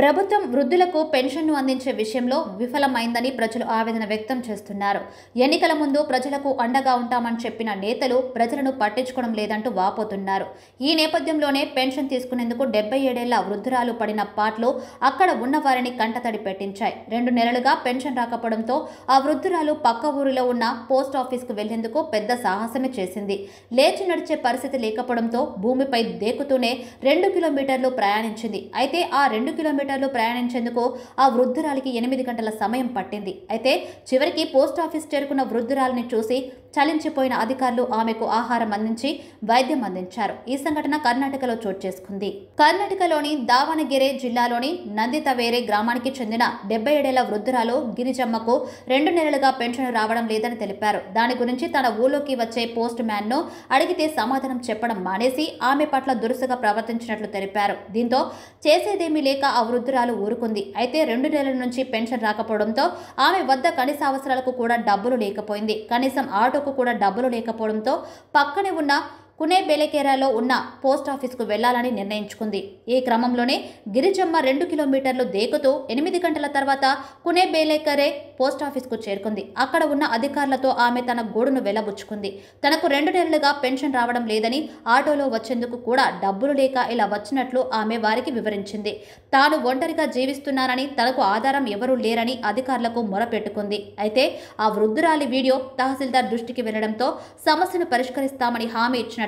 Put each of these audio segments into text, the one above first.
ప్రభుత్వం వృద్ధులకు పెన్షన్ను అందించే విషయంలో విఫలమైందని ప్రజలు ఆవేదన వ్యక్తం చేస్తున్నారు. ఎన్నికల ముందు ప్రజలకు అండగా ఉంటామని చెప్పిన నేతలు ప్రజలను పట్టించుకోవడం లేదంటూ వాపోతున్నారు. ఈ నేపథ్యంలోనే పెన్షన్ తీసుకునేందుకు 77 ఏళ్ల వృద్ధురాలు పడిన పాటలు అక్కడ ఉన్న వారిని కంటతడి పెట్టించాయి. 2 నెలలుగా పెన్షన్ రాకపోవడంతో ఆ వృద్ధురాలు పక్క ఊరిలో ఉన్న పోస్ట్ ఆఫీస్కు వెళ్లేందుకు పెద్ద సాహసమే చేసింది. లేచి నడిచే పరిస్థితి లేకపోవడంతో భూమిపై దేకుతూనే 2 కిలోమీటర్లు ప్రయాణించింది. అయితే ఆ 2 కిలోమీటర్లు ప్రయాణించేందుకు ఆ వృద్ధురాలికి 8 గంటల సమయం పట్టింది. అయితే చివరికి పోస్ట్ ఆఫీస్ చేరుకున్న వృద్ధురాలిని చూసి చలించిపోయిన అధికారులు ఆమెకు ఆహారం అందించి వైద్యం అందించారు. ఈ సంఘటన కర్ణాటకలో చోటు చేసుకుంది. కర్ణాటకలోని దావణగిరి జిల్లాలోని నందితవేరే గ్రామానికి చెందిన 77 ఏళ్ల వృద్ధురాలు గిరిజమ్మకు 2 నెలలుగా పెన్షన్ రావడం లేదని తెలిపారు. దాని గురించి తన ఊళ్ళోకి వచ్చే పోస్ట్ మ్యాన్ ను అడిగితే సమాధానం చెప్పడం మానేసి ఆమె పట్ల దురుసుగా ప్రవర్తించినట్లు తెలిపారు. దీంతో చేసేదేమీ లేక ఆ వృద్ధురాలు ఊరుకుంది. అయితే 2 నెలల నుంచి పెన్షన్ రాకపోవడంతో ఆమె వద్ద కనీస అవసరాలకు కూడా డబ్బులు లేకపోయింది. కనీసం ఆటోకు కూడా డబ్బులు లేకపోవడంతో పక్కనే ఉన్న కునేబెలకేరాలో ఉన్న పోస్ట్ ఆఫీస్కు వెళ్లాలని నిర్ణయించుకుంది. ఈ క్రమంలోనే గిరిజమ్మ 2 కిలోమీటర్లు దేకుతూ 8 గంటల తర్వాత కునేబెలకేరే పోస్ట్ ఆఫీస్కు చేరుకుంది. అక్కడ ఉన్న అధికారులతో ఆమె తన గోడును వెళ్లబుచ్చుకుంది. తనకు 2 నెలలుగా పెన్షన్ రావడం లేదని, ఆటోలో వచ్చేందుకు కూడా డబ్బులు లేక ఇలా వచ్చినట్లు ఆమె వారికి వివరించింది. తాను ఒంటరిగా జీవిస్తున్నానని, తనకు ఆధారం ఎవరూ లేరని అధికారులకు మొరపెట్టుకుంది. అయితే ఆ వృద్ధురాలి వీడియో తహసీల్దార్ దృష్టికి వెళ్లడంతో సమస్యను పరిష్కరిస్తామని హామీ ఇచ్చినట్లు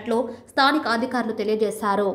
స్థానిక అధికారులు తెలియజేశారు.